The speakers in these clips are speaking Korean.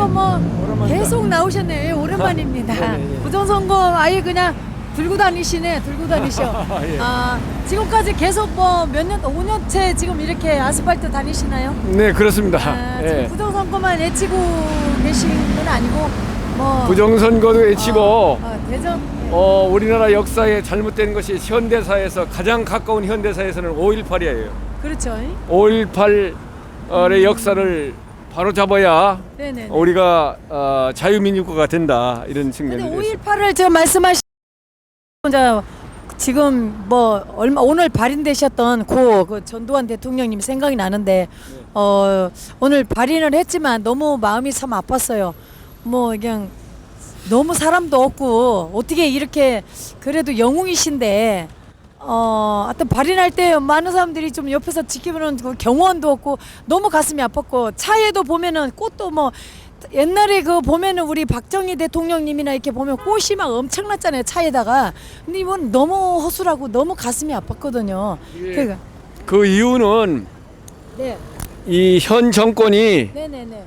뭐 오랜만이다. 계속 나오셨네요. 오랜만입니다. 네. 부정선거 아예 그냥 들고 다니시네. 들고 다니셔. 예. 지금까지 계속 뭐 몇 년, 5년째 지금 이렇게 아스팔트 다니시나요? 네, 그렇습니다. 지금 예. 부정선거만 외치고 계신 건 아니고 뭐 부정선거도 외치고 대전 우리나라 역사에 잘못된 것이 현대사에서 가장 가까운 현대사에서는 5.18이에요. 그렇죠. 5.18의 역사를 바로 잡아야 네네. 우리가 자유민주국가가 된다 이런 근데 측면이 있습니다. 5.18을 지금 말씀하신 지금 뭐 오늘 발인되셨던 그 전두환 대통령님 생각이 나는데 오늘 발인을 했지만 너무 마음이 참 아팠어요. 뭐 그냥 너무 사람도 없고 어떻게 이렇게 그래도 영웅이신데 하여튼 발인할 때 많은 사람들이 좀 옆에서 지키는 그 경호원도 없고 너무 가슴이 아팠고 차에도 보면은 꽃도 뭐 옛날에 그 보면은 우리 박정희 대통령님이나 이렇게 보면 꽃이 막 엄청났잖아요 차에다가. 근데 이건 너무 허술하고 너무 가슴이 아팠거든요. 예. 그러니까 그 이유는 네, 이 현 정권이 네네네,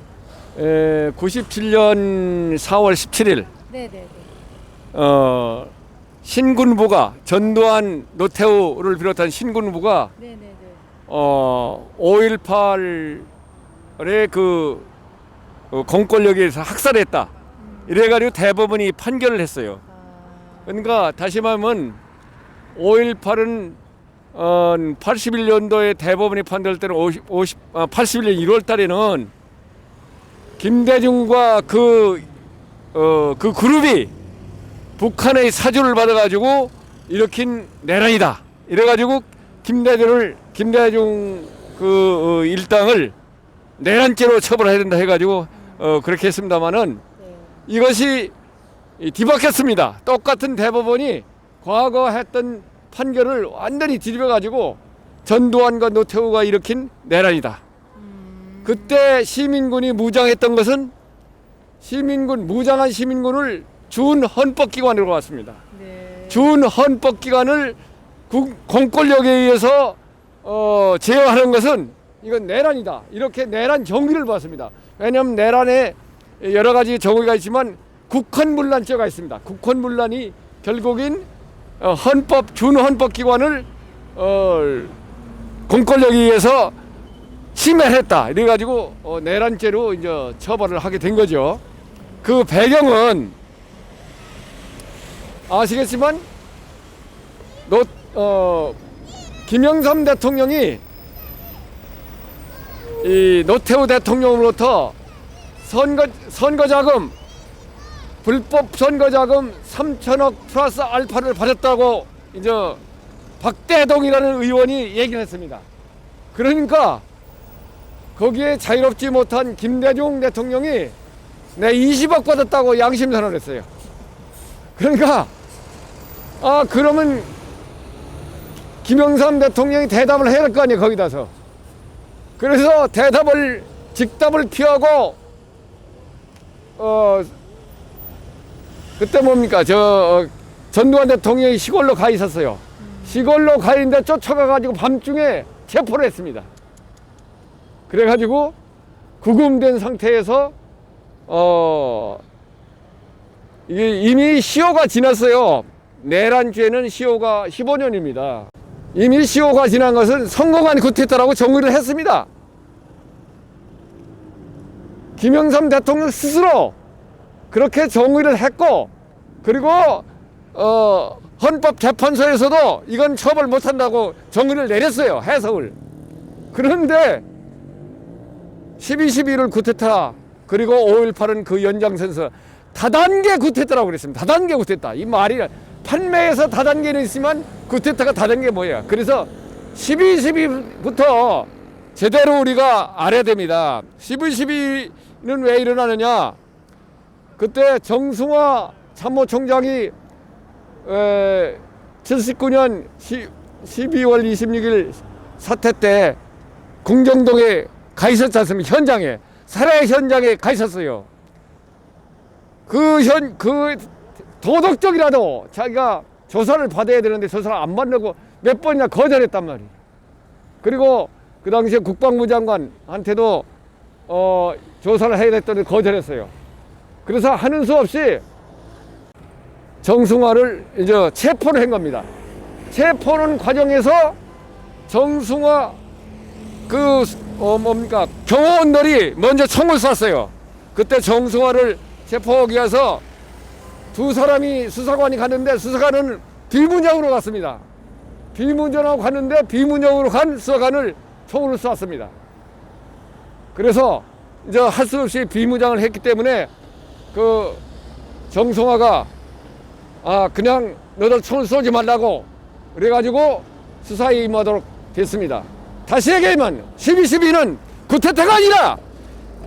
97년 4월 17일 네네네, 신군부가 전두환 노태우를 비롯한 신군부가 네네네. 5.18의 그 공권력에 의해서 학살했다. 이래가지고 대법원이 판결을 했어요. 그러니까 다시 말하면 5.18은 81년도에 대법원이 판결할 때는 81년 1월 달에는 김대중과 그 그룹이 북한의 사주를 받아가지고 일으킨 내란이다. 이래가지고 김대중 그 일당을 내란죄로 처벌해야 된다 해가지고 그렇게 했습니다마는 이것이 뒤바뀌었습니다. 똑같은 대법원이 과거 했던 판결을 완전히 뒤집어가지고 전두환과 노태우가 일으킨 내란이다. 그때 시민군이 무장했던 것은 무장한 시민군을 준 헌법기관으로 왔습니다. 네. 준 헌법기관을 공권력에 의해서 제어하는 것은 이건 내란이다. 이렇게 내란 정의를 봤습니다. 왜냐하면 내란에 여러 가지 정의가 있지만 국헌문란죄가 있습니다. 국헌문란이 결국인 준 헌법기관을 공권력에 의해서 침해했다. 이래가지고 내란죄로 이제 처벌을 하게 된 거죠. 그 배경은 아시겠지만 김영삼 대통령이 이 노태우 대통령으로부터 선거자금 불법 선거자금 3천억 플러스 알파를 받았다고 이제 박대동이라는 의원이 얘기를 했습니다. 그러니까 거기에 자유롭지 못한 김대중 대통령이 내 20억 받았다고 양심 선언을 했어요. 그러니까 그러면 김영삼 대통령이 대답을 해야 할 거 아니에요, 거기다서. 그래서 직답을 피하고 그때 뭡니까 전두환 대통령이 시골로 가 있었어요. 시골로 가 있는데 쫓아가 가지고 밤중에 체포를 했습니다. 그래 가지고 구금된 상태에서 이게 이미 시효가 지났어요. 내란죄는 시효가 15년입니다. 이미 시효가 지난 것은 선거관 구태타라고 정의를 했습니다. 김영삼 대통령 스스로 그렇게 정의를 했고, 그리고 헌법재판소에서도 이건 처벌 못한다고 정의를 내렸어요. 해석을. 그런데 12.12를 구태타, 그리고 5.18은 그 연장선에서 다단계 구태타라고 그랬습니다. 다단계 구태타. 이 말이 판매에서 다단계는 있지만 구태타가 다단계 뭐예요? 그래서 12.12부터 제대로 우리가 알아야 됩니다. 12.12는 왜 일어나느냐? 그때 정승화 참모총장이 79년 12월 26일 사태 때 궁정동에 가 있었지 않습니까? 현장에, 살해 현장에 가 있었어요. 그 도덕적이라도 자기가 조사를 받아야 되는데 조사를 안 받는 몇 번이나 거절했단 말이에요. 그리고 그 당시에 국방부 장관한테도 조사를 해야 됐더니 거절했어요. 그래서 하는 수 없이 정승화를 이제 체포를 한 겁니다. 체포는 과정에서 정승화 경호원들이 먼저 총을 쐈어요. 그때 정승화를 체포하기 위해서 두 사람이 수사관이 갔는데 수사관은 비문장으로 갔습니다. 비문장으로 갔는데 비문장으로 간 수사관을 총으로 쐈습니다. 그래서 이제 할 수 없이 비무장을 했기 때문에 그 정승화가 그냥 너들 총을 쏘지 말라고 그래가지고 수사에 임하도록 됐습니다. 다시 얘기하면 12.12는 쿠데타가 아니라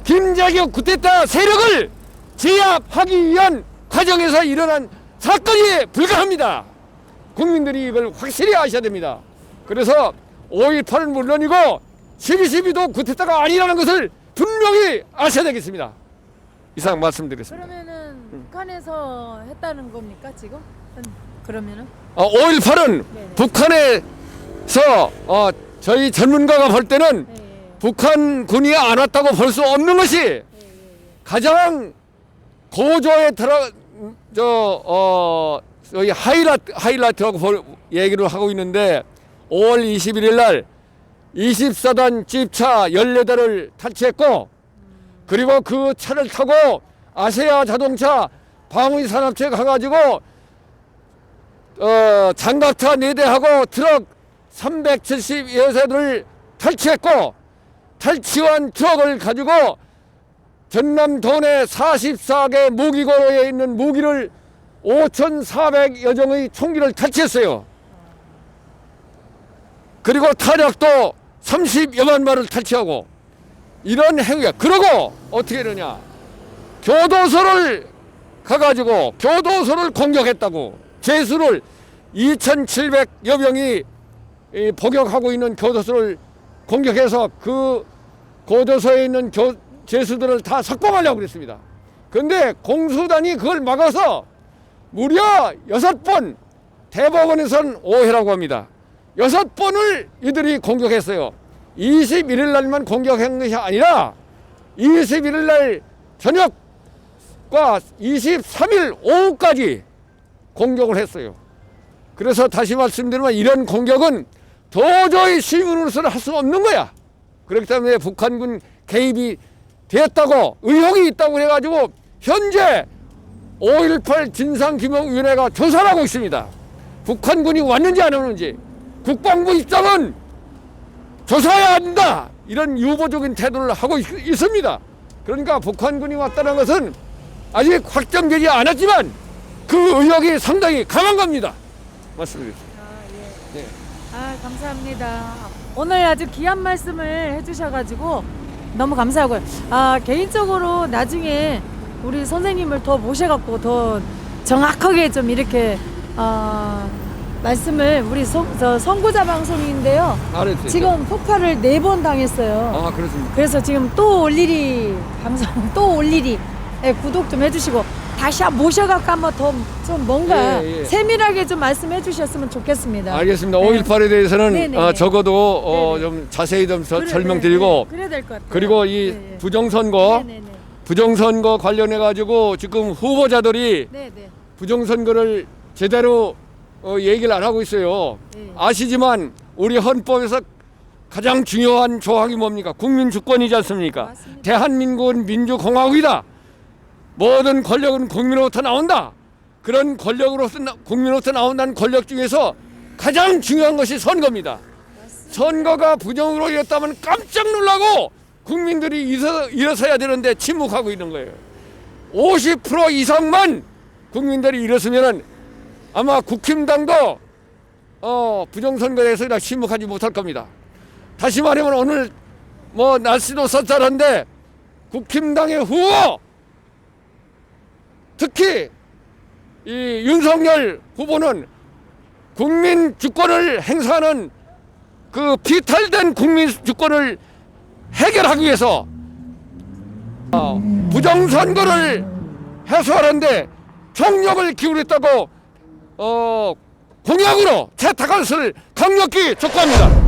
김자규 쿠데타 세력을 제압하기 위한 과정에서 일어난 사건이 불가합니다. 국민들이 이걸 확실히 아셔야 됩니다. 그래서 5.18은 물론이고 12.12도 쿠데타가 아니라는 것을 분명히 아셔야 되겠습니다. 이상 말씀드리겠습니다. 그러면은 북한에서 했다는 겁니까 지금? 그러면은 5.18은 북한에서 저희 전문가가 볼 때는 북한군이 안 왔다고 볼 수 없는 것이 가장 고조에 여기 하이라이트라고 얘기를 하고 있는데 5월 21일 날 24단 집차 18을 탈취했고 그리고 그 차를 타고 아세아 자동차 방위산업체에 가가지고 장갑차 4대하고 트럭 370여대를 탈취했고 탈취한 트럭을 가지고 전남 도내 44개 무기고로에 있는 무기를 5,400여 정의 총기를 탈취했어요. 그리고 탄약도 30여만 발을 탈취하고 이런 행위가 그러고 어떻게 되느냐 교도소를 가가지고 교도소를 공격했다고 죄수를 2,700여 명이 복역하고 있는 교도소를 공격해서 그 교도소에 있는 죄수들을 다 석방하려고 그랬습니다. 그런데 공수단이 그걸 막아서 무려 6번 대법원에선 오해라고 합니다. 6번을 이들이 공격했어요. 21일 날만 공격한 것이 아니라 21일 날 저녁과 23일 오후까지 공격을 했어요. 그래서 다시 말씀드리면 이런 공격은 도저히 시민으로서는 할 수 없는 거야. 그렇기 때문에 북한군 개입이 되었다고 의혹이 있다고 해가지고 현재 5.18 진상규명위원회가 조사를 하고 있습니다. 북한군이 왔는지 안 오는지 국방부 입장은 조사해야 한다 이런 유보적인 태도를 하고 있습니다. 그러니까 북한군이 왔다는 것은 아직 확정되지 않았지만 그 의혹이 상당히 강한 겁니다. 말씀드리겠습니다. 예. 감사합니다. 오늘 아주 귀한 말씀을 해주셔가지고 너무 감사하고요. 개인적으로 나중에 우리 선생님을 더 모셔갖고 더 정확하게 좀 이렇게 말씀을 우리 선구자 방송인데요. 지금 폭발을 4번 당했어요. 그렇습니다. 그래서 지금 또 올 일이 방송 또 올 일이 구독 좀 해주시고 다시 한번 모셔갖고 한번 더 좀 뭔가 세밀하게 좀 말씀해 주셨으면 좋겠습니다. 알겠습니다. 5.18에 대해서는 적어도 좀 자세히 좀 설명드리고 그래야 될 것 같아요. 그리고 이 부정선거 관련해 가지고 지금 후보자들이 부정선거를 제대로 얘기를 안 하고 있어요. 아시지만 우리 헌법에서 가장 중요한 조항이 뭡니까? 국민주권이지 않습니까? 맞습니다. 대한민국은 민주공화국이다. 모든 권력은 국민으로부터 나온다. 그런 국민으로부터 나온다는 권력 중에서 가장 중요한 것이 선거입니다. 맞습니다. 선거가 부정으로 이었다면 깜짝 놀라고 국민들이 일어서야 되는데 침묵하고 있는 거예요. 50% 이상만 국민들이 일어서면은 아마 국힘당도 부정선거에 대해서 침묵하지 못할 겁니다. 다시 말하면 오늘 날씨도 쌀쌀한데 국힘당의 후보 특히 이 윤석열 후보는 국민 주권을 행사하는 그 비탈된 국민 주권을 해결하기 위해서 부정선거를 해소하는데 총력을 기울였다고 공약으로 채택할 것을 강력히 촉구합니다.